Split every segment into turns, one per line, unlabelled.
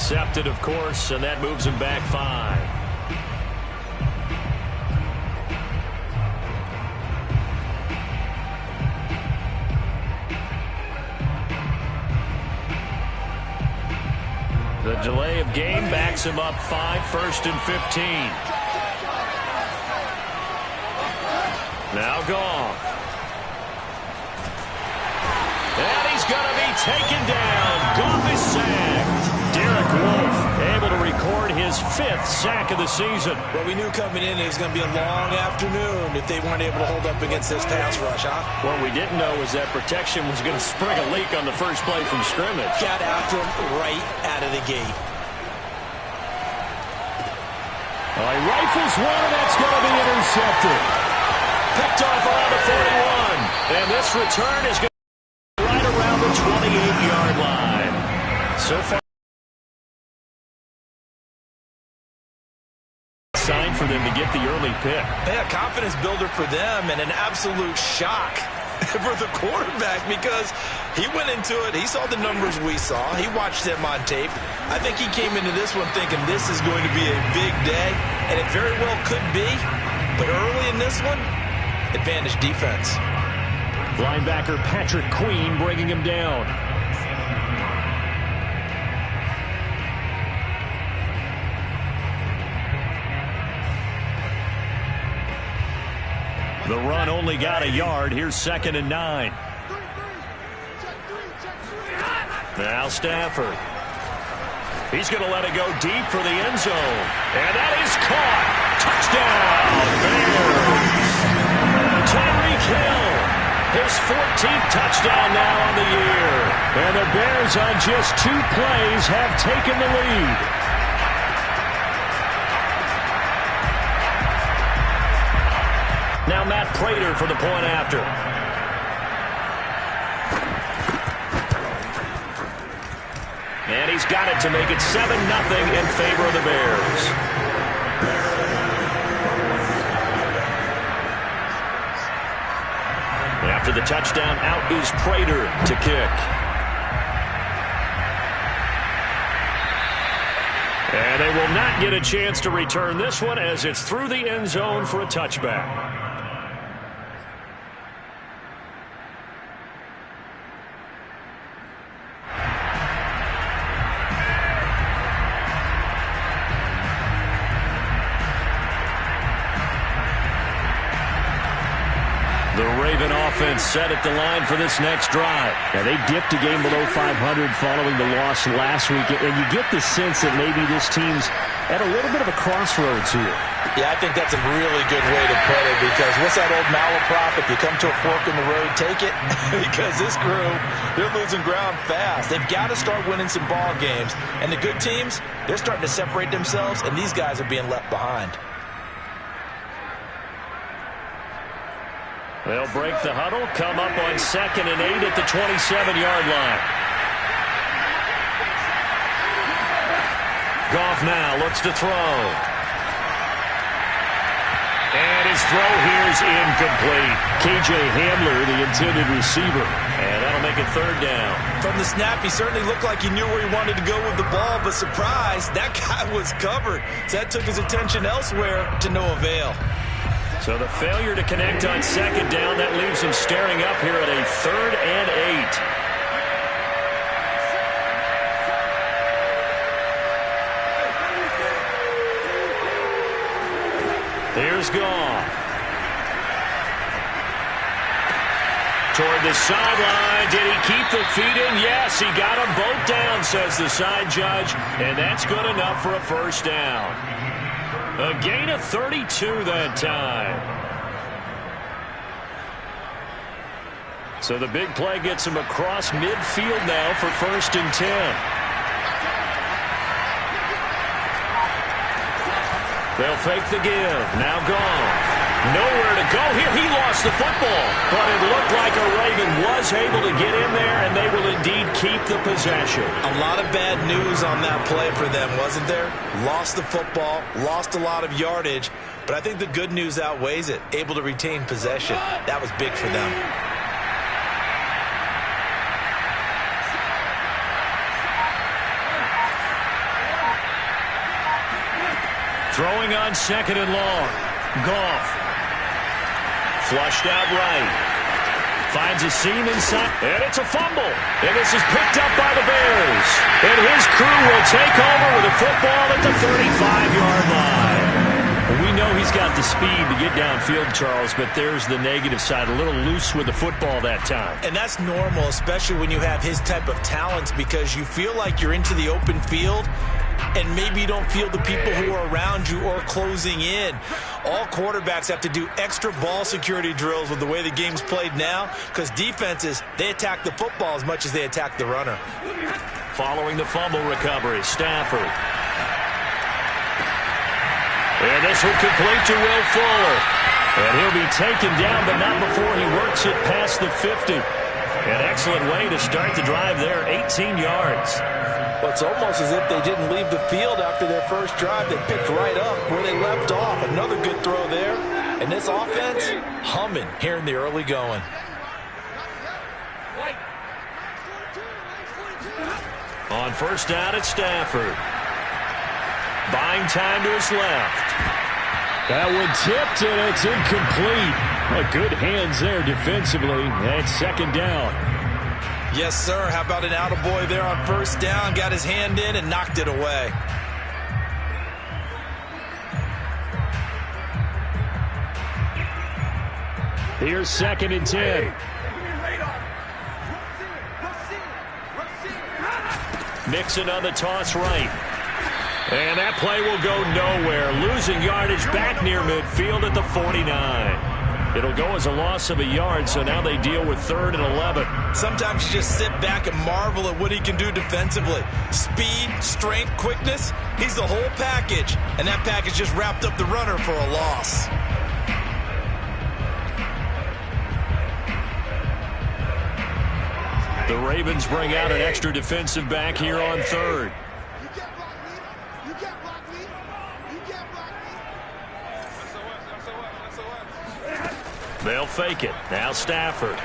Accepted, of course, and that moves him back 5. The delay of game backs him up 5, 1st and 15. Now Goff. And he's going to be taken down. Goff is sacked. Derek Wolfe able to record his 5th sack of the season.
Well, we knew coming in it was going to be a long afternoon if they weren't able to hold up against this pass rush, huh?
What we didn't know was that protection was going to spring a leak on the first play from scrimmage.
Got after him right out of the gate.
Well, he rifles one, and that's going to be intercepted. Picked off around the 41. And this return is going to be right around the 28-yard line. So far, sign for them to get the early pick.
Yeah, confidence builder for them and an absolute shock for the quarterback because he went into it. He saw the numbers we saw. He watched them on tape. I think he came into this one thinking this is going to be a big day, and it very well could be. But early in this one, advantage defense.
Linebacker Patrick Queen bringing him down. The run only got a yard. Here's 2nd and 9. Now Stafford. He's going to let it go deep for the end zone. And that is caught. Touchdown, Bears. Tyreek Hill. His 14th touchdown now on the year. And the Bears on just 2 plays have taken the lead. Now Matt Prater for the point after. And he's got it to make it 7-0 in favor of the Bears. After the touchdown, out is Prater to kick. And they will not get a chance to return this one as it's through the end zone for a touchback. Offense set at the line for this next drive.
Now, they dipped a game below 500 following the loss last week, and you get the sense that maybe this team's at a little bit of a crossroads here.
Yeah, I think that's a really good way to put it because what's that old malaprop? If you come to a fork in the road, take it. Because this crew, they're losing ground fast. They've got to start winning some ball games. And the good teams, they're starting to separate themselves, and these guys are being left behind.
They'll break the huddle, come up on 2nd and 8 at the 27-yard line. Goff now looks to throw. And his throw here is incomplete. K.J. Hamler, the intended receiver. And that'll make it 3rd down.
From the snap, he certainly looked like he knew where he wanted to go with the ball, but surprise, that guy was covered. So that took his attention elsewhere to no avail.
So the failure to connect on 2nd down, that leaves him staring up here at a 3rd and 8. Here's Goff. Toward the sideline. Did he keep the feet in? Yes, he got them both down, says the side judge. And that's good enough for a 1st down. A gain of 32 that time. So the big play gets him across midfield now for 1st and 10. They'll fake the give. Now Goff. Nowhere to go here. He lost the football. But it looked like a Raven was able to get in there, and they will indeed keep the possession.
A lot of bad news on that play for them, wasn't there? Lost the football, lost a lot of yardage, but I think the good news outweighs it. Able to retain possession. That was big for them.
Throwing on second and long. Goff. Flushed out right. Finds a seam inside. And it's a fumble. And this is picked up by the Bears. And his crew will take over with a football at the 35-yard line. We know he's got the speed to get downfield, Charles, but there's the negative side. A little loose with the football that time.
And that's normal, especially when you have his type of talents, because you feel like you're into the open field and maybe you don't feel the people who are around you or closing in. All quarterbacks have to do extra ball security drills with the way the game's played now, because defenses, they attack the football as much as they attack the runner.
Following the fumble recovery, Stafford. And this will complete to Will Fuller. And he'll be taken down, but not before he works it past the 50. An excellent way to start the drive there, 18 yards.
Well, it's almost as if they didn't leave the field after their first drive. They picked right up where they left off. Another good throw there. And this offense, humming here in the early going.
On first down, it's Stafford. Buying time to his left.
That one tipped, and it's incomplete. Well, good hands there defensively. That's second down.
Yes, sir. How about an attaboy there on first down? Got his hand in and knocked it away.
Here's second and 10.
Mixon on the toss right. And that play will go nowhere. Losing yardage back near midfield at the 49. It'll go as a loss of a yard, so now they deal with 3rd and 11.
Sometimes you just sit back and marvel at what he can do defensively. Speed, strength, quickness, he's the whole package. And that package just wrapped up the runner for a loss.
The Ravens bring out an extra defensive back here on 3rd. They'll fake it. Now Stafford.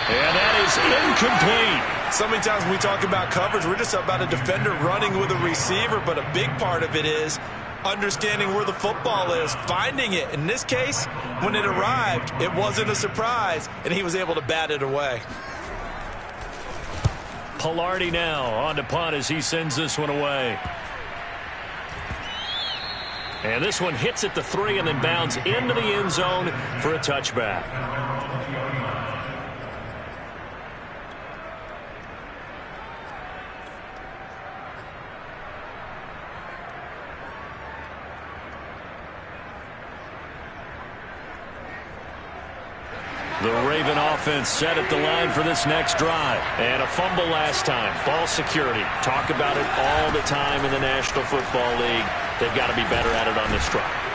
And that is incomplete.
So many times when we talk about coverage, we're just about a defender running with a receiver, but a big part of it is understanding where the football is, finding it. In this case, when it arrived, it wasn't a surprise, and he was able to bat it away.
Pilardi now on to punt as he sends this one away. And this one hits at the 3 and then bounds into the end zone for a touchback. The Raven offense set at the line for this next drive. And a fumble last time. Ball security. Talk about it all the time in the National Football League. They've got to be better at it on this drive.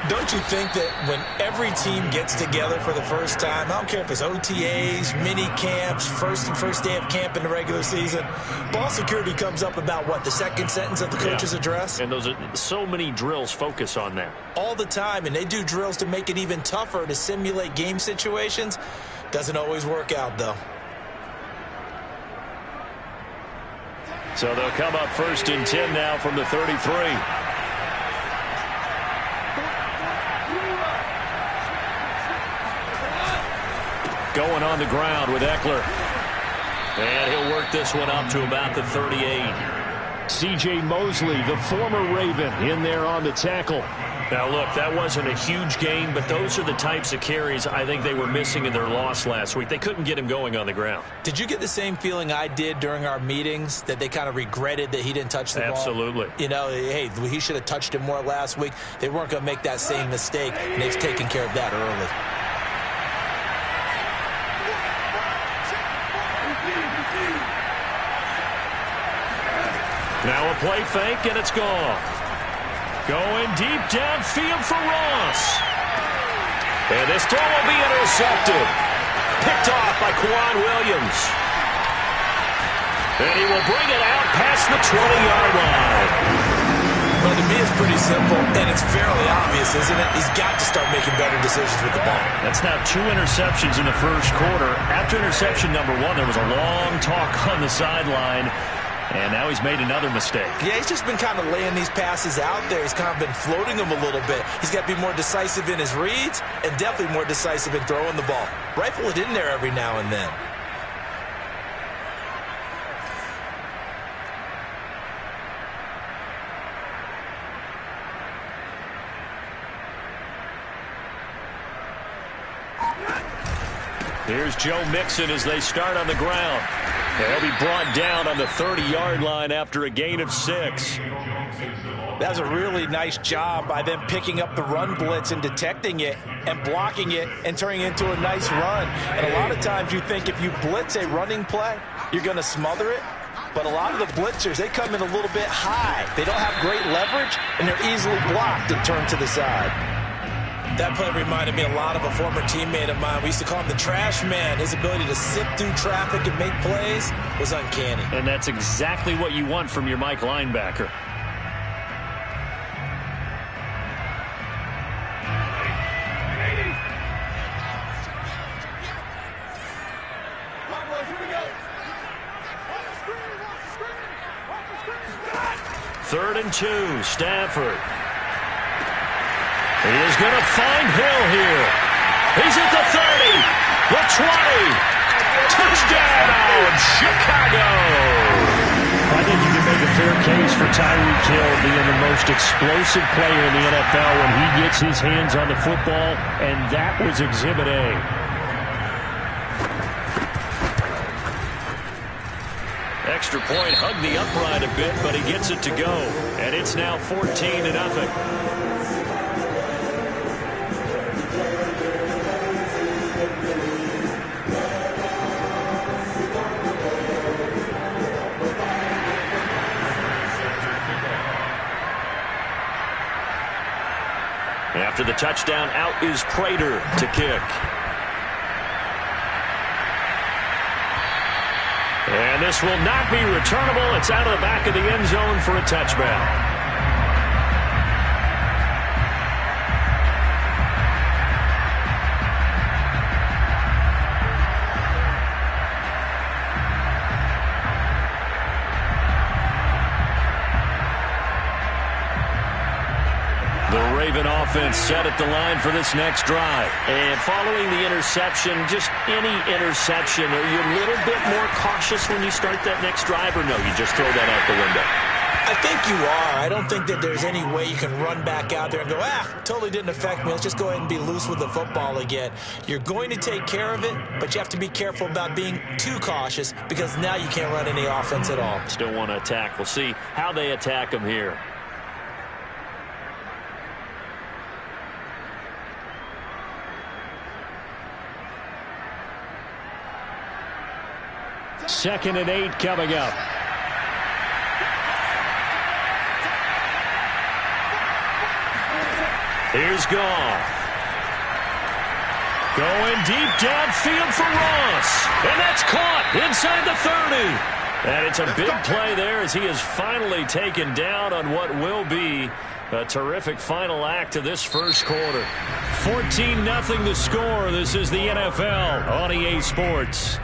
Don't you think that when every team gets together for the first time, I don't care if it's OTAs, mini camps, first day of camp in the regular season, ball security comes up about, what, the second sentence of the coach's address?
And those are so many drills focus on that.
All the time, and they do drills to make it even tougher to simulate game situations. Doesn't always work out, though.
So they'll come up 1st and 10 now from the 33. Going on the ground with Eckler. And he'll work this one up to about the 38.
C.J. Mosley, the former Raven, in there on the tackle.
Now, look, that wasn't a huge gain, but those are the types of carries I think they were missing in their loss last week. They couldn't get him going on the ground.
Did you get the same feeling I did during our meetings, that they kind of regretted that he didn't touch the ball?
Absolutely.
You know, hey, he should have touched him more last week. They weren't going to make that same mistake, and they've taken care of that early.
Now a play fake, and it's gone. Going deep downfield for Ross. And this throw will be intercepted. Picked off by Quan Williams. And he will bring it out past the 20-yard line.
Well, to me, it's pretty simple, and it's fairly obvious, isn't it? He's got to start making better decisions with the ball.
That's now 2 interceptions in the first quarter. After interception number 1, there was a long talk on the sideline. And now he's made another mistake.
Yeah, he's just been kind of laying these passes out there. He's kind of been floating them a little bit. He's got to be more decisive in his reads and definitely more decisive in throwing the ball. Rifle it in there every now and then.
Here's Joe Mixon as they start on the ground. They'll be brought down on the 30-yard line after a gain of 6.
That was a really nice job by them picking up the run blitz and detecting it and blocking it and turning it into a nice run. And a lot of times you think if you blitz a running play, you're going to smother it. But a lot of the blitzers, they come in a little bit high. They don't have great leverage, and they're easily blocked and turned to the side. That play reminded me a lot of a former teammate of mine. We used to call him the trash man. His ability to sift through traffic and make plays was uncanny.
And that's exactly what you want from your Mike linebacker. Third and 2, Stafford. He is going to find Hill here. He's at the 30, the 20. Touchdown, Chicago!
I think you can make a fair case for Tyreek Hill being the most explosive player in the NFL when he gets his hands on the football, and that was Exhibit A.
Extra point hugged the upright a bit, but he gets it to go. And it's now 14-0. After the touchdown, out is Prater to kick. And this will not be returnable. It's out of the back of the end zone for a touchdown. Offense set at the line for this next drive. And following the interception, just any interception, are you a little bit more cautious when you start that next drive, or no, you just throw that out the window?
I think you are. I don't think that there's any way you can run back out there and go, totally didn't affect me. Let's just go ahead and be loose with the football again. You're going to take care of it, but you have to be careful about being too cautious because now you can't run any offense at all.
Still want to attack. We'll see how they attack them here.
Second and 8 coming up.
Here's Goff. Going deep downfield for Ross. And that's caught inside the 30. And it's a big play there as he is finally taken down on what will be a terrific final act of this first quarter. 14-0 the score. This is the NFL on EA Sports.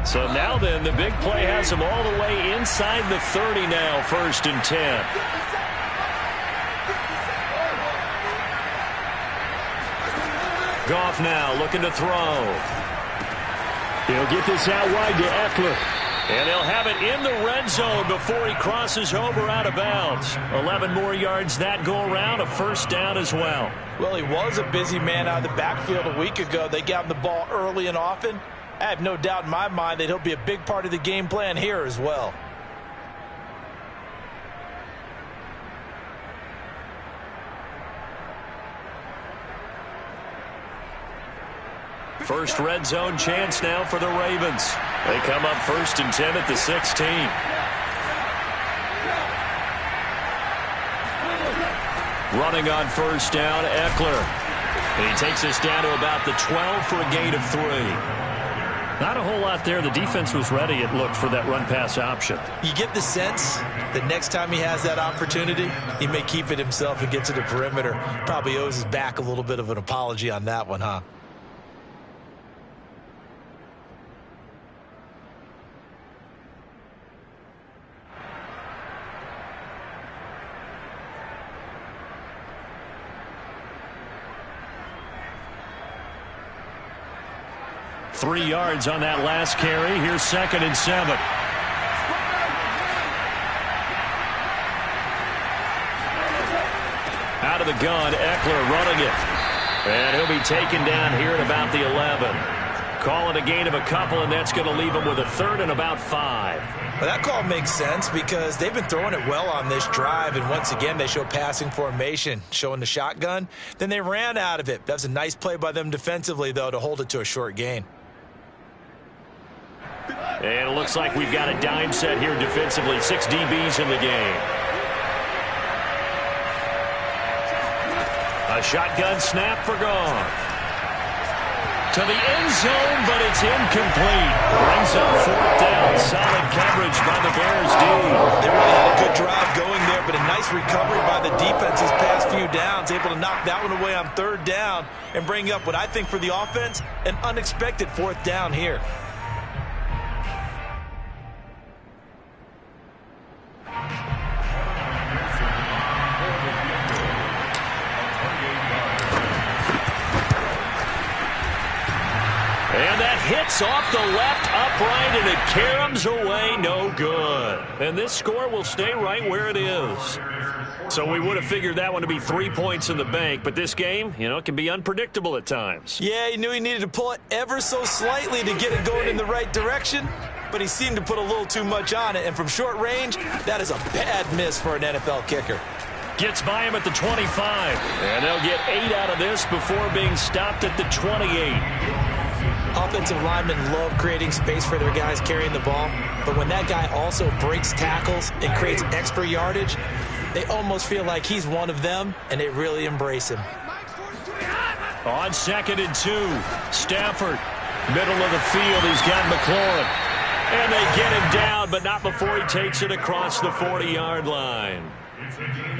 So now then, the big play has him all the way inside the 30 now, 1st and 10. Goff now looking to throw.
He'll get this out wide to Eckler.
And they'll have it in the red zone before he crosses over out of bounds. 11 more yards that go around, a first down as well.
Well, he was a busy man out of the backfield a week ago. They got him the ball early and often. I have no doubt in my mind that he'll be a big part of the game plan here as well.
First red zone chance now for the Ravens. They come up 1st and 10 at the 16. Running on first down, Eckler. And he takes us down to about the 12 for a gain of 3.
Not a whole lot there. The defense was ready, it looked, for that run-pass option.
You get the sense that next time he has that opportunity, he may keep it himself and get to the perimeter. Probably owes his back a little bit of an apology on that one, huh?
Three yards on that last carry. Here's 2nd and 7. Out of the gun, Eckler running it. And he'll be taken down here at about the 11. Calling a gain of a couple, and that's going to leave him with a 3rd and about 5.
Well, that call makes sense because they've been throwing it well on this drive, and once again they show passing formation, showing the shotgun. Then they ran out of it. That's a nice play by them defensively, though, to hold it to a short gain.
And it looks like we've got a dime set here defensively. 6 DBs in the game. A shotgun snap for gone. To the end zone, but it's incomplete. Brings up 4th down. Solid coverage by the Bears D.
They really had a good drive going there, but a nice recovery by the defense his past few downs. Able to knock that one away on 3rd down and bring up what I think for the offense, an unexpected 4th down here.
Hits off the left upright, and it caroms away, no good. And this score will stay right where it is. So we would have figured that one to be 3 points in the bank, but this game, you know, it can be unpredictable at times.
Yeah, he knew he needed to pull it ever so slightly to get it going in the right direction, but he seemed to put a little too much on it, and from short range, that is a bad miss for an NFL kicker.
Gets by him at the 25, and they'll get 8 out of this before being stopped at the 28.
Offensive linemen love creating space for their guys carrying the ball, but when that guy also breaks tackles and creates extra yardage, they almost feel like he's one of them, and they really embrace him.
On 2nd and 2, Stafford, middle of the field, he's got McLaurin. And they get him down, but not before he takes it across the 40-yard line.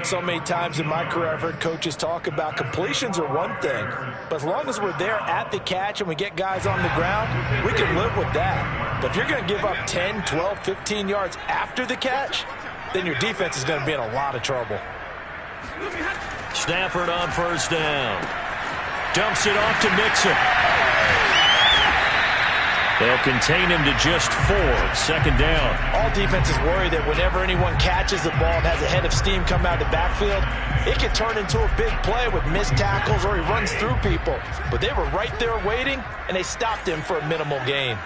So many times in my career I've heard coaches talk about completions are one thing, but as long as we're there at the catch and we get guys on the ground, we can live with that. But if you're going to give up 10, 12, 15 yards after the catch, then your defense is going to be in a lot of trouble.
Stafford on 1st down. Dumps it off to Mixon. They'll contain him to just 4. 2nd down.
All defenses worry that whenever anyone catches the ball and has a head of steam come out of the backfield, it can turn into a big play with missed tackles or he runs through people. But they were right there waiting, and they stopped him for a minimal gain.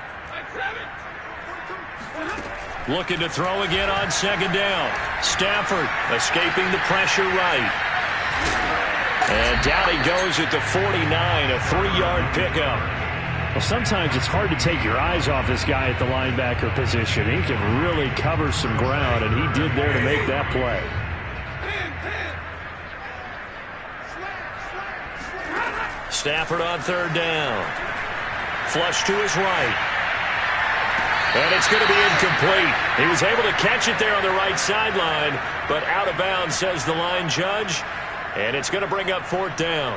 Looking to throw again on 2nd down. Stafford escaping the pressure right. And down he goes at the 49, a 3-yard pickup. Well, sometimes it's hard to take your eyes off this guy at the linebacker position. He can really cover some ground, and he did there to make that play. Stafford on 3rd down. Flush to his right. And it's going to be incomplete. He was able to catch it there on the right sideline, but out of bounds, says the line judge. And it's going to bring up 4th down.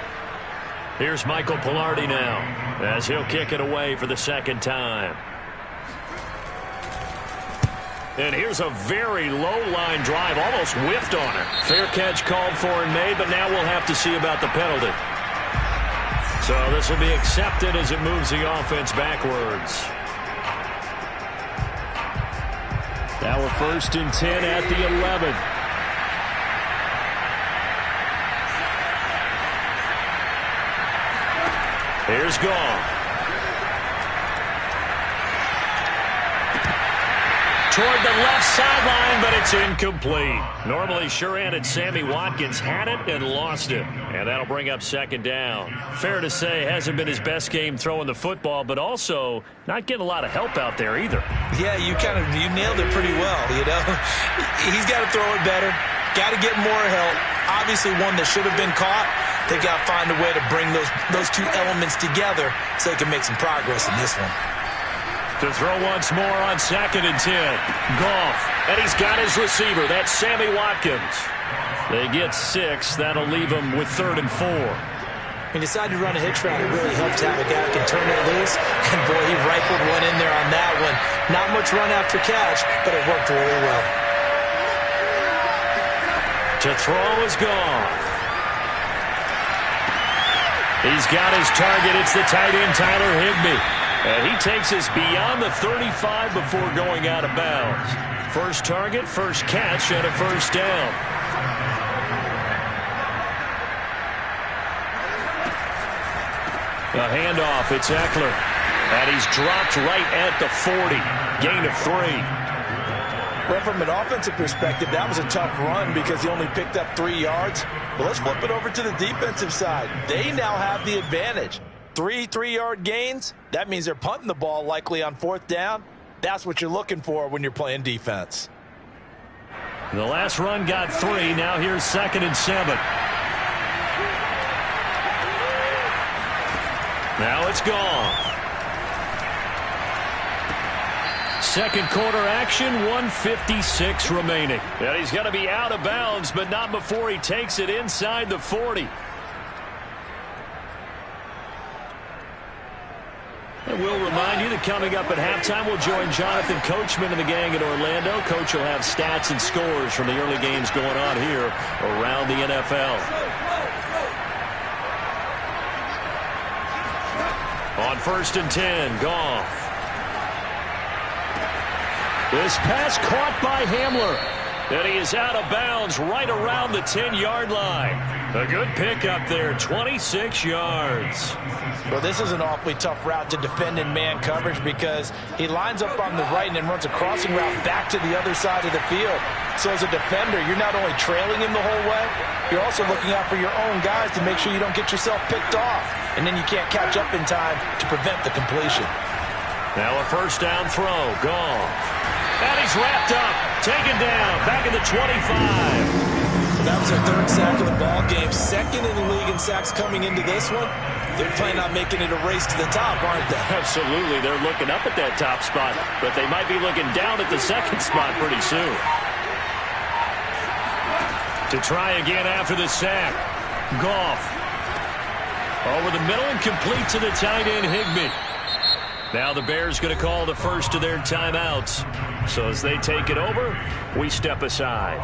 Here's Michael Pilardi now, as he'll kick it away for the 2nd time. And here's a very low-line drive, almost whiffed on it. Fair catch called for and made, but now we'll have to see about the penalty. So this will be accepted as it moves the offense backwards. Now we're 1st and 10 at the 11. Here's Gone. Toward the left sideline, but it's incomplete. Normally, sure-handed Sammy Watkins had it and lost it. And that'll bring up 2nd down. Fair to say, hasn't been his best game throwing the football, but also not getting a lot of help out there either.
Yeah, you nailed it pretty well, you know. He's got to throw it better. Got to get more help. Obviously, one that should have been caught. They got to find a way to bring those two elements together so they can make some progress in this one.
To throw once more on 2nd and 10. Goff. And he's got his receiver. That's Sammy Watkins. They get 6. That'll leave him with 3rd and 4.
He decided to run a hitch route. It really helps to have a guy who can turn it loose. And, boy, he rifled one in there on that one. Not much run after catch, but it worked really well.
To throw is Goff. He's got his target. It's the tight end, Tyler Higbee. And he takes us beyond the 35 before going out of bounds. First target, first catch, and a first down. A handoff, it's Eckler. And he's dropped right at the 40. Gain of 3.
Well, from an offensive perspective, that was a tough run because he only picked up 3 yards. But let's flip it over to the defensive side. They now have the advantage. 3 3-yard gains, that means they're punting the ball likely on 4th down. That's what you're looking for when you're playing defense.
The last run got 3. Now here's 2nd and 7. Now it's gone. Second quarter action, 1:56 remaining. And he's going to be out of bounds, but not before he takes it inside the 40. And we'll remind you that coming up at halftime, we'll join Jonathan Coachman and the gang in Orlando. Coach will have stats and scores from the early games going on here around the NFL. On 1st and 10, Goff. This pass caught by Hamler. And he is out of bounds right around the 10-yard line. A good pickup there, 26 yards.
Well, this is an awfully tough route to defend in man coverage because he lines up on the right and then runs a crossing route back to the other side of the field. So as a defender, you're not only trailing him the whole way, you're also looking out for your own guys to make sure you don't get yourself picked off. And then you can't catch up in time to prevent the completion.
Now a first down throw, gone. And he's wrapped up, taken down, back in the 25.
That was their 3rd sack of the ball game. 2nd in the league in sacks coming into this one. They're planning on making it a race to the top, aren't they?
Absolutely. They're looking up at that top spot, but they might be looking down at the 2nd spot pretty soon. To try again after the sack. Goff. Over the middle and complete to the tight end, Higbee. Now the Bears going to call the first of their timeouts. So as they take it over, we step aside.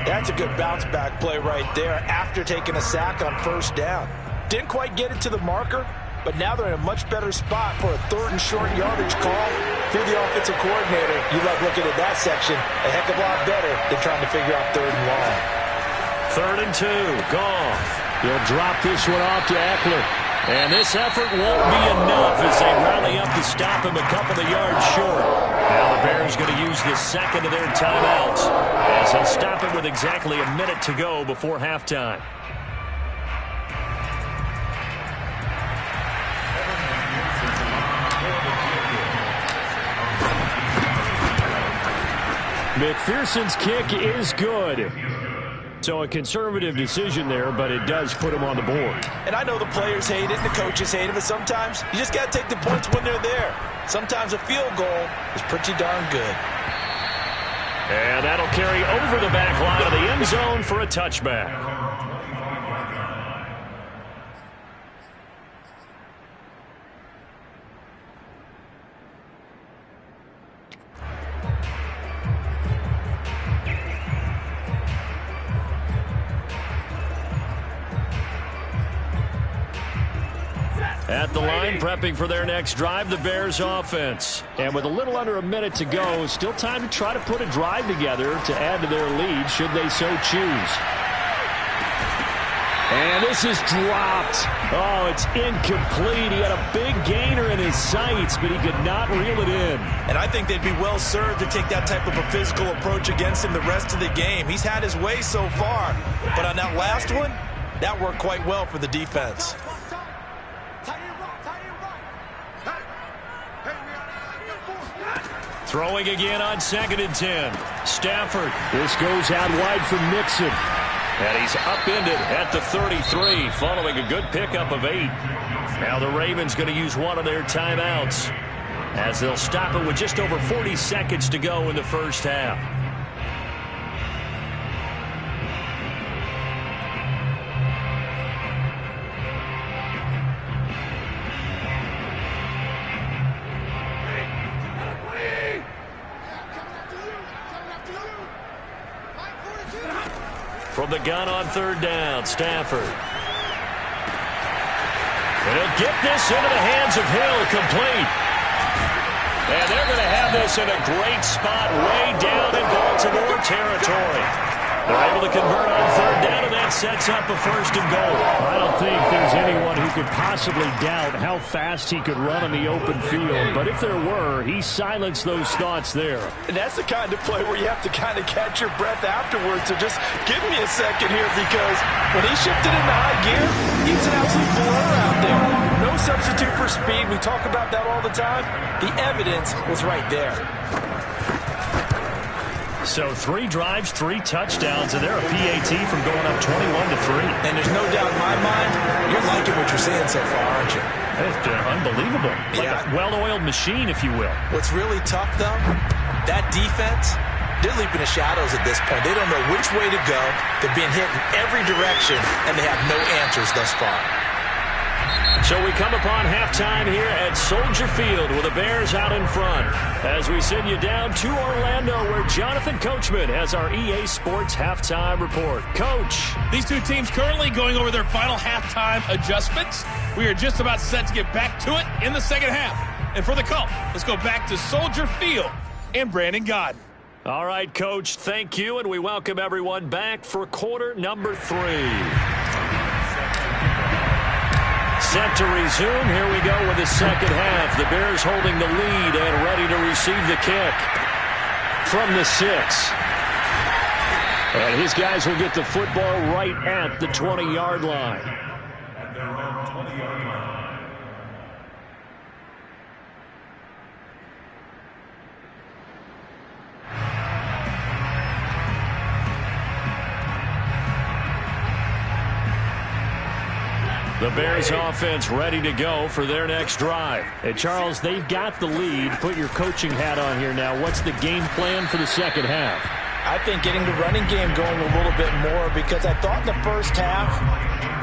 That's a good bounce-back play right there after taking a sack on 1st down. Didn't quite get it to the marker, but now they're in a much better spot for a 3rd and short yardage call. Through the offensive coordinator, you love looking at that section a heck of a lot better than trying to figure out 3rd and long.
3rd and 2, Goff. He'll drop this one off to Eckler. And this effort won't be enough as they rally up to stop him a couple of yards short. Now the Bears going to use the 2nd of their timeouts as they'll stop him with exactly a minute to go before halftime. McPherson's kick is good. So a conservative decision there, but it does put him on the board.
And I know the players hate it and the coaches hate it, but sometimes you just got to take the points when they're there. Sometimes a field goal is pretty darn good.
And that'll carry over the back line of the end zone for a touchback. At the line, prepping for their next drive, the Bears offense. And with a little under a minute to go, still time to try to put a drive together to add to their lead, should they so choose. And this is dropped. Oh, it's incomplete. He had a big gainer in his sights, but he could not reel it in.
And I think they'd be well served to take that type of a physical approach against him the rest of the game. He's had his way so far, but on that last one, that worked quite well for the defense.
Throwing again on 2nd and 10. Stafford. This goes out wide for Mixon. And he's upended at the 33, following a good pickup of 8. Now the Ravens going to use one of their timeouts. as they'll stop it with just over 40 seconds to go in the first half. From the gun on third down, Stafford. And he'll get this into the hands of Hill, complete. And they're going to have this in a great spot way down in Baltimore territory. They're able to convert on third down, and that sets up a first and goal.
I don't think there's anyone who could possibly doubt how fast he could run in the open field. But if there were, he silenced those thoughts there.
And that's the kind of play where you have to kind of catch your breath afterwards. So just give me a second here, because when he shifted into high gear, he was an absolute blur out there. No substitute for speed. We talk about that all the time. The evidence was right there.
So 3 drives, 3 touchdowns, and they're a PAT from going up 21-3.
And there's no doubt in my mind, you're liking what you're seeing so far, aren't you?
It's unbelievable. Like a well-oiled machine, if you will.
What's really tough, though, that defense, they're leaping the shadows at this point. They don't know which way to go. They're being hit in every direction, and they have no answers thus far.
So we come upon halftime here at Soldier Field with the Bears out in front as we send you down to Orlando, where Jonathan Coachman has our EA Sports halftime report. Coach.
These two teams currently going over their final halftime adjustments. We are just about set to get back to it in the second half. And for the call, let's go back to Soldier Field and Brandon Godden.
All right, Coach, thank you, and we welcome everyone back for quarter number 3. Set to resume. Here we go with the second half. The Bears holding the lead and ready to receive the kick from the 6. And his guys will get the football right at the 20-yard line. The Bears offense ready to go for their next drive.
Hey, Charles, they've got the lead. Put your coaching hat on here now. What's the game plan for the second half?
I think getting the running game going a little bit more, because I thought in the first half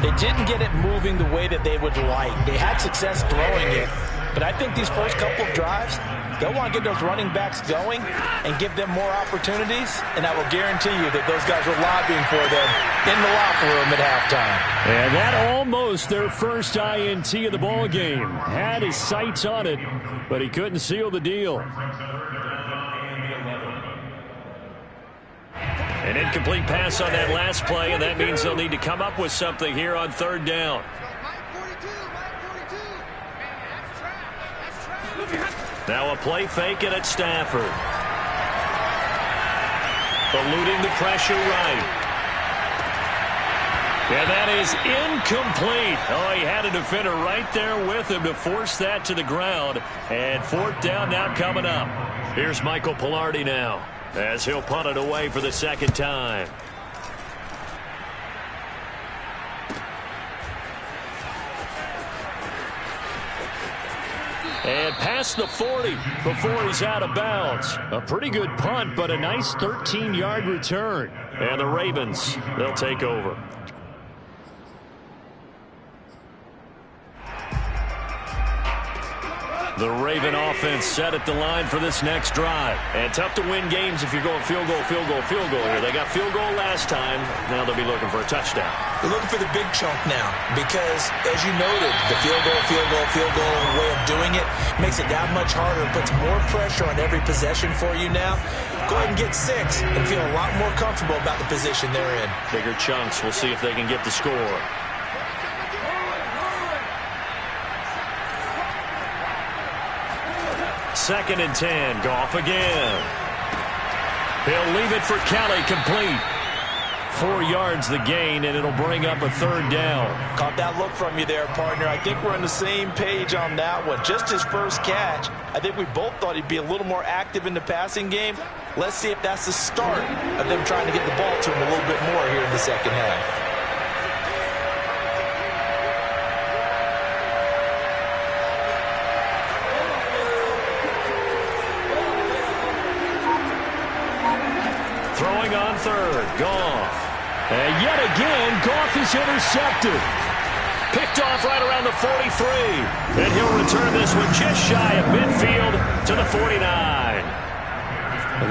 they didn't get it moving the way that they would like. They had success throwing it, but I think these first couple of drives, they'll want to get those running backs going and give them more opportunities, and I will guarantee you that those guys were lobbying for them in the locker room at halftime.
And that almost their first INT of the ball game. Had his sights on it, but he couldn't seal the deal.
An incomplete pass on that last play, and that means they'll need to come up with something here on third down. Now a play fake, and it's Stafford. Eluding the pressure right. And that is incomplete. Oh, he had a defender right there with him to force that to the ground. And fourth down now coming up. Here's Michael Pilardi now, as he'll punt it away for the second time. And past the 40 before he's out of bounds. A pretty good punt, but a nice 13-yard return. And the Ravens, they'll take over. The Raven offense set at the line for this next drive. And tough to win games if you're going field goal, field goal, field goal here. They got field goal last time. Now they'll be looking for a touchdown.
They're looking for the big chunk now because, as you noted, the field goal way of doing it makes it that much harder and puts more pressure on every possession for you now. Go ahead and get 6 and feel a lot more comfortable about the position they're in.
Bigger chunks. We'll see if they can get the score. Second and 10. Goff again. He'll leave it for Kelly, complete. 4 yards the gain, and it'll bring up a third down.
Caught that look from you there, partner. I think we're on the same page on that one. Just his first catch. I think we both thought he'd be a little more active in the passing game. Let's see if that's the start of them trying to get the ball to him a little bit more here in the second half.
And yet again, Goff is intercepted.
Picked off right around the 43. And he'll return this one just shy of midfield to the 49.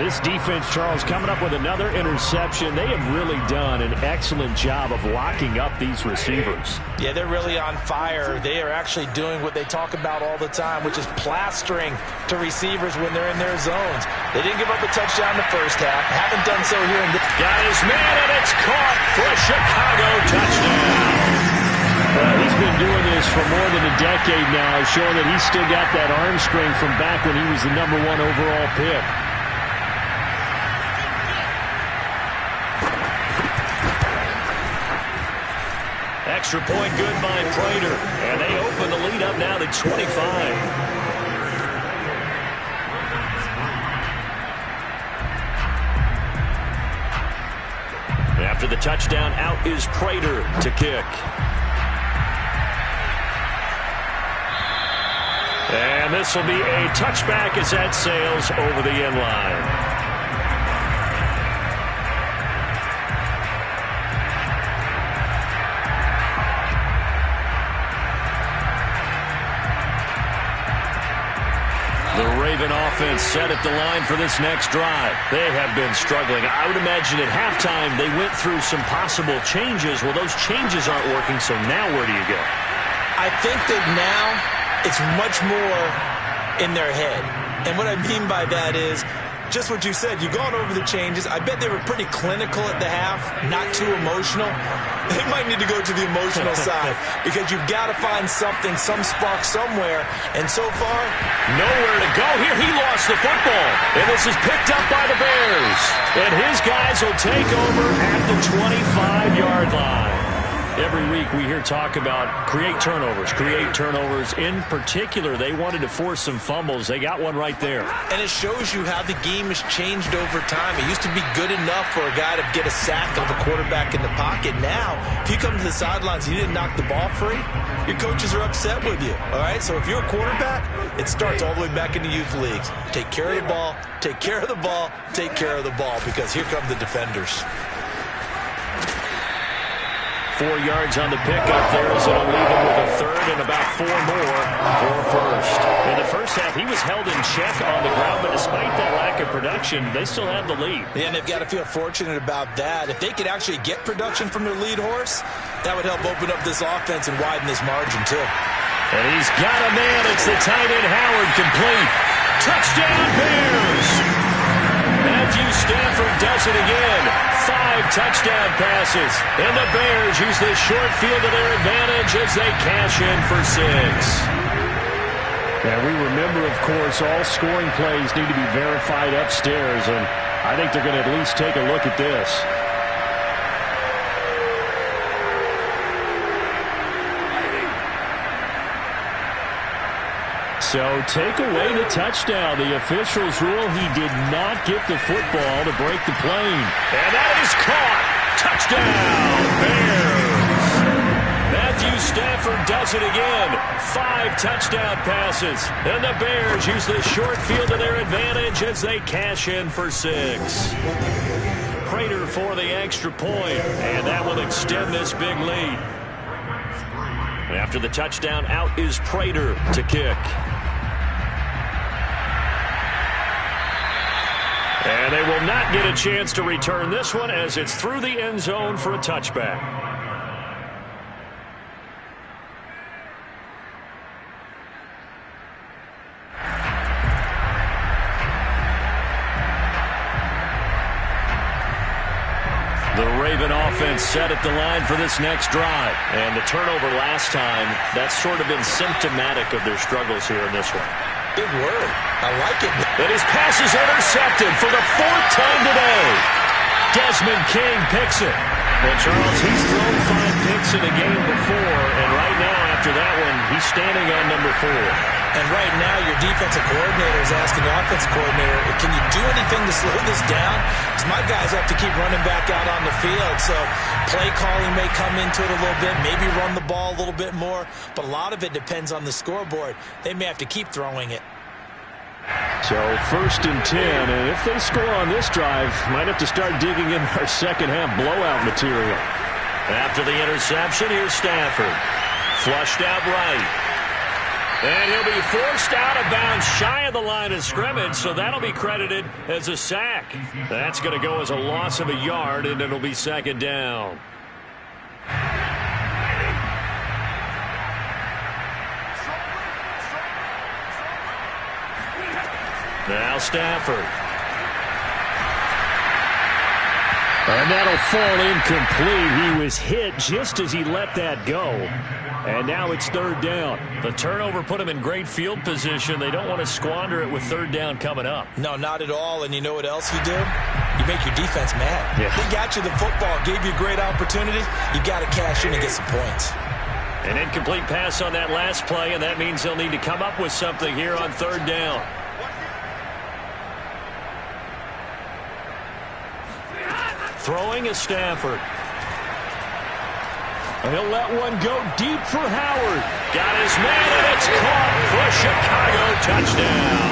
This defense, Charles, coming up with another interception. They have really done an excellent job of locking up these receivers.
Yeah, they're really on fire. They are actually doing what they talk about all the time, which is plastering to receivers when they're in their zones. They didn't give up a touchdown in the first half. Haven't done so here in the...
Got his man, and it's caught for a Chicago touchdown.
He's been doing this for more than a decade now, showing that he's still got that arm strength from back when he was the #1 overall pick.
Extra point good by Prater. And they open the lead up now to 25. After the touchdown, out is Prater to kick. And this will be a touchback as that sails over the end line. The offense set at the line for this next drive. They have been struggling. I would imagine at halftime they went through some possible changes. Well, those changes aren't working, so now where do you go?
I think that now it's much more in their head. And what I mean by that is just what you said. You've gone over the changes. I bet they were pretty clinical at the half, not too emotional. They might need to go to the emotional side because you've got to find something, some spark somewhere. And so far,
nowhere to go here. He lost the football. And this is picked up by the Bears. And his guys will take over at the 25-yard line. Every week we hear talk about create turnovers. In particular, they wanted to force some fumbles. They got one right there.
And it shows you how the game has changed over time. It used to be good enough for a guy to get a sack of a quarterback in the pocket. Now, if you come to the sidelines and you didn't knock the ball free, your coaches are upset with you. All right? So if you're a quarterback, it starts all the way back in the youth leagues. Take care of the ball, take care of the ball, take care of the ball, because here come the defenders.
4 yards on the pickup there as it'll leave him with a third and about 4 more for first. In the first half, he was held in check on the ground, but despite that lack of production, they still have the lead.
Yeah, and they've got to feel fortunate about that. If they could actually get production from their lead horse, that would help open up this offense and widen this margin, too.
And he's got a man. It's the tight end, Howard, complete. Touchdown, Bears! Matthew Stafford does it again. 5 touchdown passes. And the Bears use this short field to their advantage as they cash in for 6.
And we remember, of course, all scoring plays need to be verified upstairs, and I think they're going to at least take a look at this. So take away the touchdown. The officials rule he did not get the football to break the plane.
And that is caught. Touchdown, Bears. Matthew Stafford does it again. 5 touchdown passes. And the Bears use the short field to their advantage as they cash in for 6. Prater for the extra point. And that will extend this big lead. After the touchdown, out is Prater to kick. And they will not get a chance to return this one as it's through the end zone for a touchback. The Raven offense set at the line for this next drive. And the turnover last time, that's sort of been symptomatic of their struggles here in this one.
Big word. I like it.
And his pass is intercepted for the 4th time today. Desmond King picks it. Well, Charles, he's thrown 5 picks in a game before, and right now after that one, he's standing on number 4.
And right now, your defensive coordinator is asking the offensive coordinator, can you do anything to slow this down? Because my guys have to keep running back out on the field. So play calling may come into it a little bit, maybe run the ball a little bit more. But a lot of it depends on the scoreboard. They may have to keep throwing it.
So 1st and 10, and if they score on this drive, might have to start digging in our second half blowout material.
After the interception, here's Stafford. Flushed out right. And he'll be forced out of bounds shy of the line of scrimmage, so that'll be credited as a sack. That's going to go as a loss of a yard, and it'll be 2nd down. Now Stafford.
And that'll fall incomplete. He was hit just as he let that go. And now it's 3rd down.
The turnover put him in great field position. They don't want to squander it with 3rd down coming up.
No, not at all. And you know what else you do? You make your defense mad.
Yeah.
They got you the football, gave you a great opportunity. You got to cash in and get some points.
An incomplete pass on that last play, and that means they'll need to come up with something here on 3rd down. Throwing is Stafford.
He'll let one go deep for Howard.
Got his man, and it's caught for Chicago. Touchdown.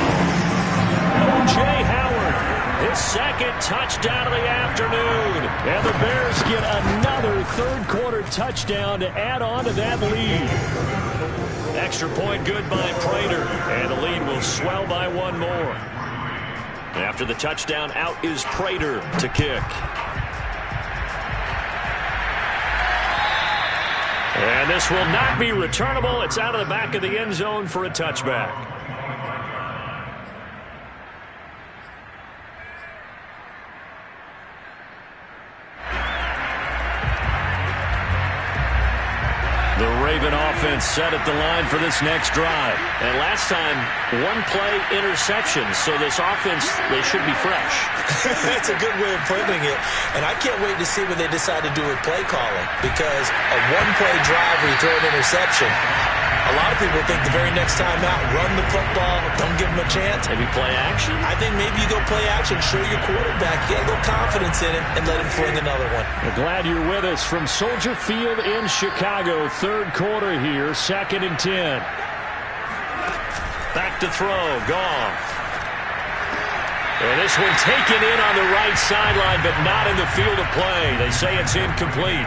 O.J. Howard, his 2nd touchdown of the afternoon.
And the Bears get another 3rd quarter touchdown to add on to that lead.
Extra point good by Prater, and the lead will swell by 1 more. After the touchdown, out is Prater to kick. And this will not be returnable. It's out of the back of the end zone for a touchback. The Raven offense set at the line for this next drive. And last time, 1-play interception. So this offense, they should be fresh.
That's a good way of putting it. And I can't wait to see what they decide to do with play calling. Because a 1-play drive where you throw an interception, a lot of people think the very next time out, run the football, don't give them a chance.
Maybe play action?
I think maybe you go play action, show your quarterback, get a little confidence in him, and let him fling another one.
We're glad you're with us from Soldier Field in Chicago. 3rd quarter here, 2nd and 10.
Back to throw, Goff. And this one taken in on the right sideline, but not in the field of play. They say it's incomplete.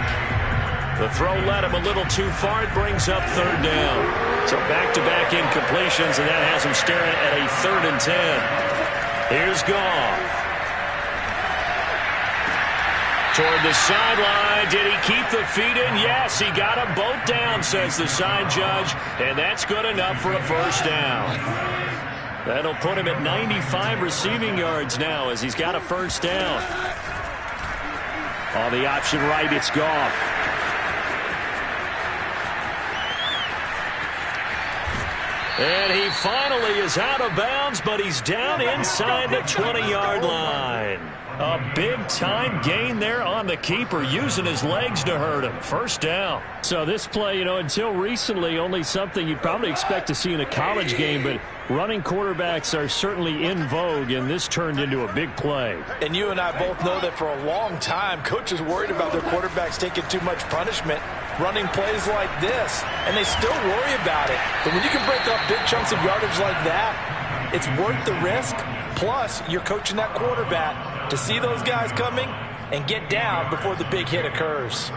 The throw led him a little too far. It brings up 3rd down. So back-to-back incompletions, and that has him staring at a 3rd and 10. Here's Goff. Toward the sideline. Did he keep the feet in? Yes, he got them both down, says the side judge. And that's good enough for a 1st down. That'll put him at 95 receiving yards now as he's got a 1st down.
On the option right, it's Goff.
And he finally is out of bounds, but he's down inside the 20-yard line. A big-time gain there on the keeper, using his legs to hurt him. 1st down.
So this play, until recently, only something you'd probably expect to see in a college game, but running quarterbacks are certainly in vogue, and this turned into a big play.
And you and I both know that for a long time, coaches worried about their quarterbacks taking too much punishment running plays like this, and they still worry about it. But when you can break up big chunks of yardage like that, it's worth the risk. Plus, you're coaching that quarterback to see those guys coming and get down before the big hit occurs.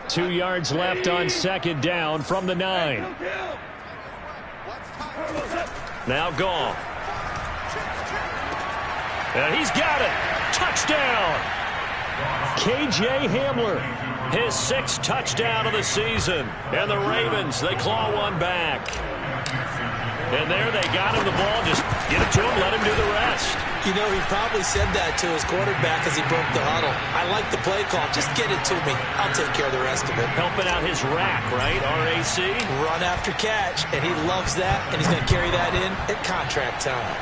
Two yards left on 2nd down from the 9.
Now Goff. And he's got it. Touchdown.
K.J. Hamler.
His 6th touchdown of the season. And the Ravens, they claw one back. And there they got him the ball. Just get it to him, let him do the rest.
You know, he probably said that to his quarterback as he broke the huddle. I like the play call. Just get it to me. I'll take care of the rest of it.
Helping out his rack, right? RAC?
Run after catch, and he loves that, and he's going to carry that in at contract time.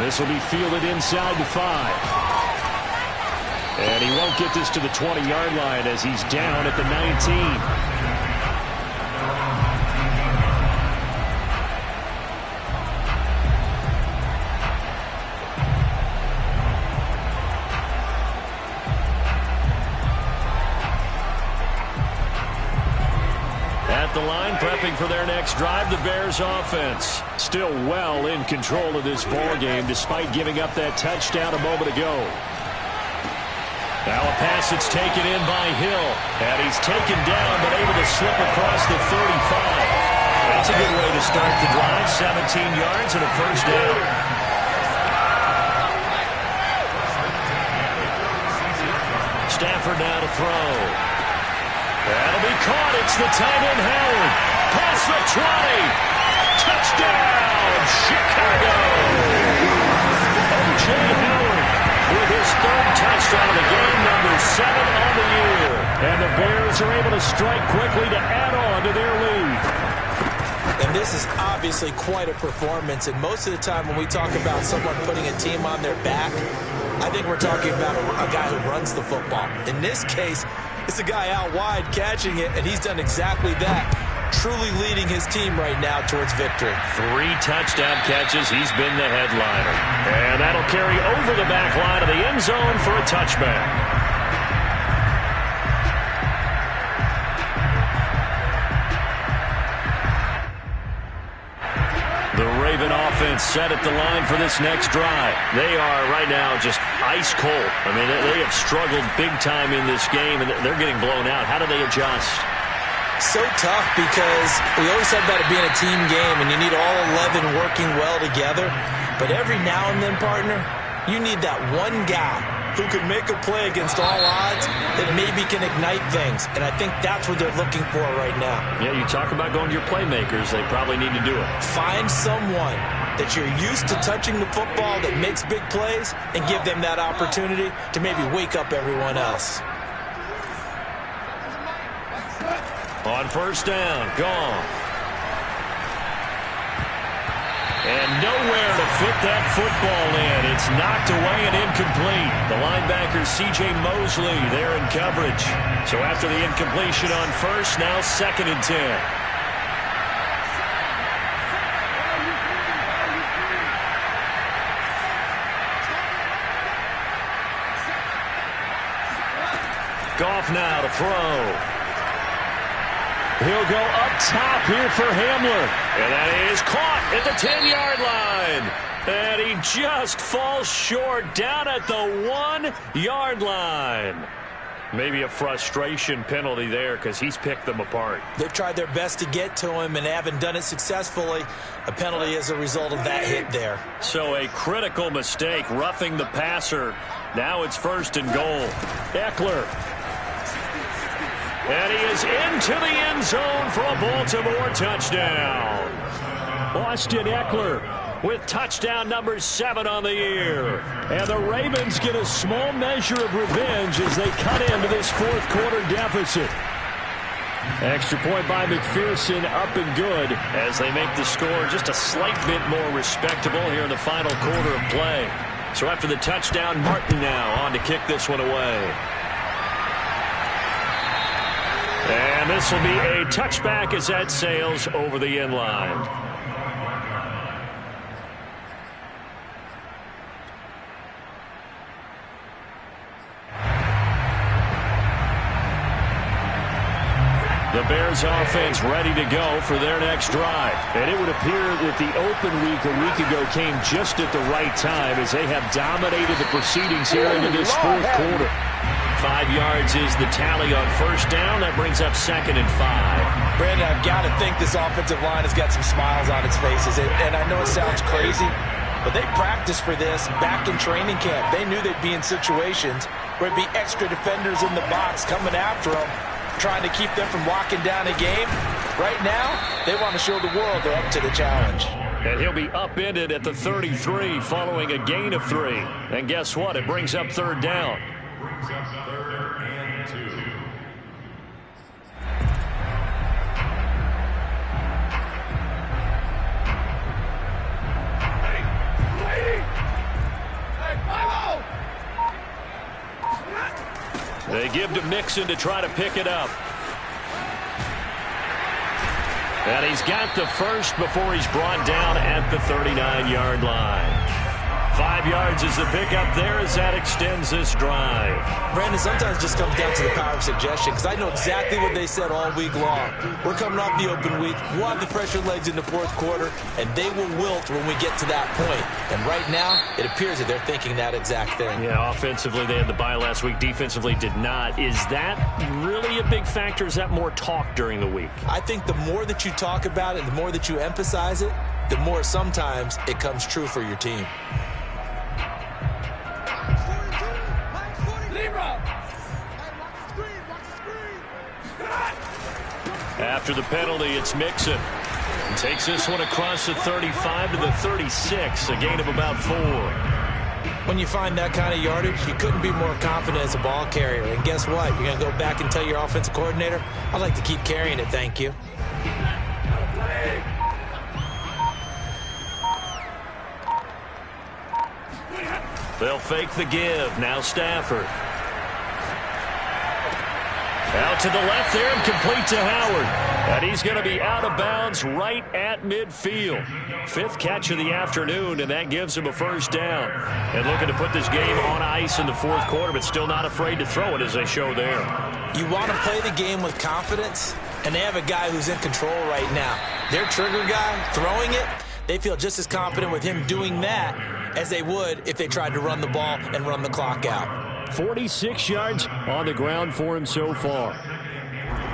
This will be fielded inside the 5. And he won't get this to the 20-yard line as he's down at the 19. at the line, prepping for their next drive. The Bears offense still well in control of this ball game, despite giving up that touchdown a moment ago. Now a pass that's taken in by Hill. And he's taken down, but able to slip across the 35. That's a good way to start the drive. 17 yards and a first down. Stafford now to throw. That'll be caught. It's the tight end, Howard. Past the 20. Touchdown, Chicago. O.J. Howard with his third touchdown of the game, number 7 on the year. And the Bears are able to strike quickly to add on to their lead.
And this is obviously quite a performance. And most of the time when we talk about someone putting a team on their back, I think we're talking about a guy who runs the football. In this case, it's a guy out wide catching it, and he's done exactly that, truly leading his team right now towards victory.
3 touchdown catches. He's been the headliner. And that'll carry over the back line of the end zone for a touchback. The Raven offense set at the line for this next drive. They are right now just ice cold. I mean, they have struggled big time in this game, and they're getting blown out. How do they adjust?
So tough, because we always said about it being a team game, and you need all 11 working well together. But every now and then, partner, you need that one guy who could make a play against all odds that maybe can ignite things. And I think that's what they're looking for right now.
Yeah, you talk about going to your playmakers. They probably need to do it.
Find someone that you're used to touching the football that makes big plays and give them that opportunity to maybe wake up everyone else.
On first down, gone. And nowhere to fit that football in. It's knocked away and incomplete. The linebacker, C.J. Mosley, there in coverage. So after the incompletion on first, now 2nd and 10. Goff now to throw. He'll go up top here for Hamler. And that is caught at the 10-yard line. And he just falls short down at the 1-yard line. Maybe a frustration penalty there because he's picked them apart.
They've tried their best to get to him and haven't done it successfully. A penalty as a result of that hit there.
So a critical mistake, roughing the passer. Now it's 1st and goal. Eckler. And he is into the end zone for a Baltimore touchdown. Austin Eckler with touchdown number 7 on the year. And the Ravens get a small measure of revenge as they cut into this 4th quarter deficit. Extra point by McPherson, up and good as they make the score just a slight bit more respectable here in the final quarter of play. So after the touchdown, Martin now on to kick this one away. And this will be a touchback as that sails over the end line. The Bears offense ready to go for their next drive. And it would appear that the open week a week ago came just at the right time as they have dominated the proceedings here into this 4th quarter. 5 yards is the tally on first down. That brings up 2nd and 5.
Brandon, I've got to think this offensive line has got some smiles on its faces. And I know it sounds crazy, but they practiced for this back in training camp. They knew they'd be in situations where it'd be extra defenders in the box coming after them, trying to keep them from locking down a game. Right now, they want to show the world they're up to the challenge.
And he'll be upended at the 33 following a gain of 3. And guess what? It brings up 3rd down.
Brings up 3rd and 2.
They give to Mixon to try to pick it up. And he's got the first before he's brought down at the 39-yard line.
5 yards is the pickup there as that extends this drive.
Brandon, sometimes it just comes down to the power of suggestion, because I know exactly what they said all week long. We're coming off the open week. We'll have the fresher legs in the fourth quarter, and they will wilt when we get to that point. And right now, it appears that they're thinking that exact thing.
Yeah, offensively, they had the bye last week. Defensively, did not. Is that really a big factor? Is that more talk during the week?
I think the more that you talk about it, the more that you emphasize it, the more sometimes it comes true for your team.
After the penalty, it's Mixon. Takes this one across the 35 to the 36, a gain of about 4.
When you find that kind of yardage, you couldn't be more confident as a ball carrier. And guess what? You're going to go back and tell your offensive coordinator, I'd like to keep carrying it, thank you.
They'll fake the give. Now Stafford. Out to the left there and complete to Howard. And he's going to be out of bounds right at midfield. 5th catch of the afternoon, and that gives him a first down. And looking to put this game on ice in the fourth quarter, but still not afraid to throw it as they show there.
You want to play the game with confidence, and they have a guy who's in control right now. Their trigger guy throwing it, they feel just as confident with him doing that as they would if they tried to run the ball and run the clock out.
46 yards on the ground for him so far.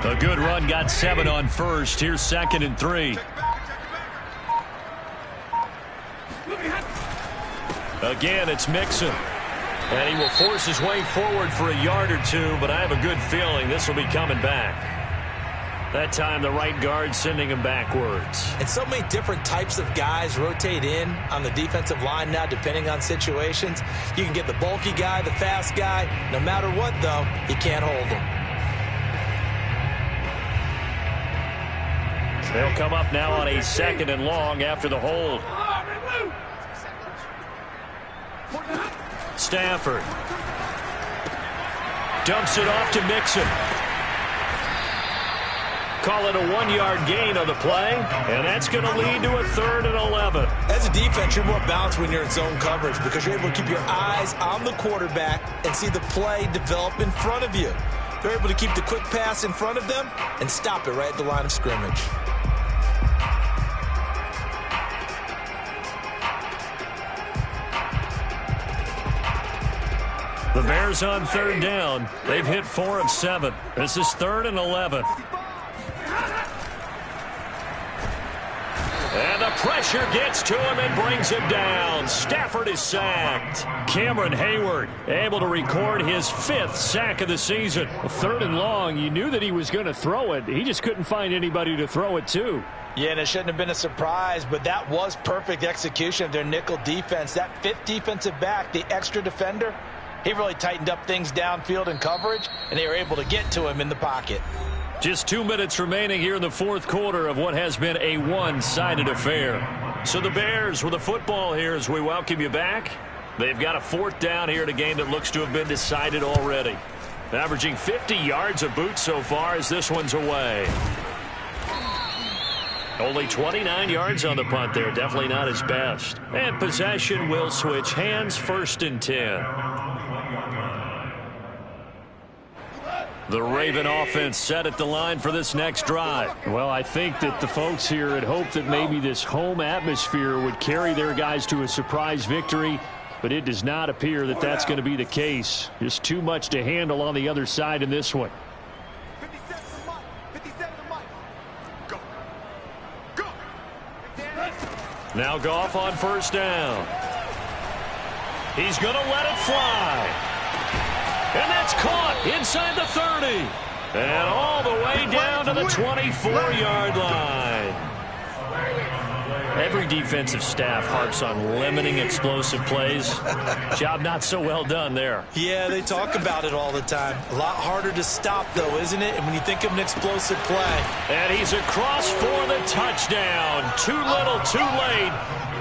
A good run, got 7 on first. Here's 2nd and 3. Again, it's Mixon. And he will force his way forward for a yard or two, but I have a good feeling this will be coming back. That time, the right guard sending him backwards.
And so many different types of guys rotate in on the defensive line now, depending on situations. You can get the bulky guy, the fast guy. No matter what, though, you can't hold them.
They'll come up now on a 2nd and long after the hold. Stafford dumps it off to Mixon. Call it a 1-yard gain on the play, and that's going to lead to a 3rd and 11.
As a defense, you're more balanced when you're in zone coverage because you're able to keep your eyes on the quarterback and see the play develop in front of you. They're able to keep the quick pass in front of them and stop it right at the line of scrimmage.
The Bears on 3rd down. They've hit 4 of 7. This is 3rd and 11. And the pressure gets to him and brings him down. Stafford is sacked. Cameron Hayward able to record his 5th sack of the season.
3rd and long, you knew that he was going to throw it. He just couldn't find anybody to throw it to.
Yeah, and it shouldn't have been a surprise, but that was perfect execution of their nickel defense. That 5th defensive back, the extra defender, he really tightened up things downfield in coverage, and they were able to get to him in the pocket.
Just 2 minutes remaining here in the fourth quarter of what has been a one-sided affair. So the Bears with the football here as we welcome you back. They've got a 4th down here in a game that looks to have been decided already. Averaging 50 yards a boot so far as this one's away. Only 29 yards on the punt there. Definitely not his best. And possession will switch hands, 1st and 10. The Raven offense set at the line for this next drive.
Well, I think that the folks here had hoped that maybe this home atmosphere would carry their guys to a surprise victory, but it does not appear that that's going to be the case. Just too much to handle on the other side in this one.
Now Goff on 1st down. He's going to let it fly. And that's caught inside the 30. And all the way down to the 24-yard line. Every defensive staff harps on limiting explosive plays. Job not so well done there.
Yeah, they talk about it all the time. A lot harder to stop, though, isn't it? And when you think of an explosive play.
And he's across for the touchdown. Too little, too late.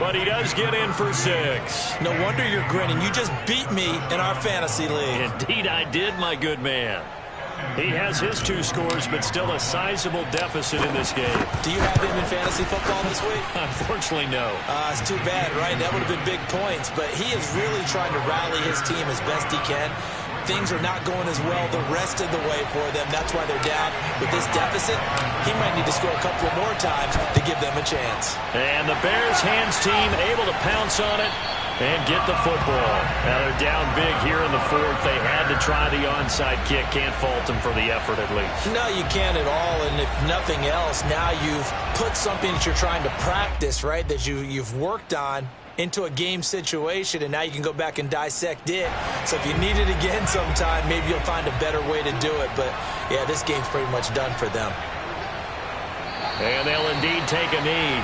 But he does get in for 6.
No wonder you're grinning. You just beat me in our fantasy league.
Indeed I did, my good man.
He has his 2 scores, but still a sizable deficit in this game.
Do you have him in fantasy football this week?
Unfortunately, no.
It's too bad, right? That would have been big points. But he is really trying to rally his team as best he can. Things are not going as well the rest of the way for them. That's why they're down. With this deficit, he might need to score a couple more times to give them a chance.
And the Bears hands team able to pounce on it and get the football. Now they're down big here in the 4th. They had to try the onside kick. Can't fault them for the effort at least.
No, you can't at all. And if nothing else, now you've put something that you're trying to practice, right, that you've worked on into a game situation, and now you can go back and dissect it. So if you need it again sometime, maybe you'll find a better way to do it. But, yeah, this game's pretty much done for them.
And they'll indeed take a knee.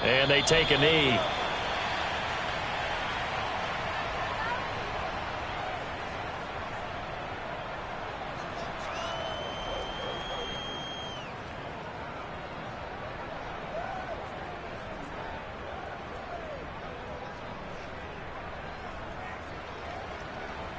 And they take a knee.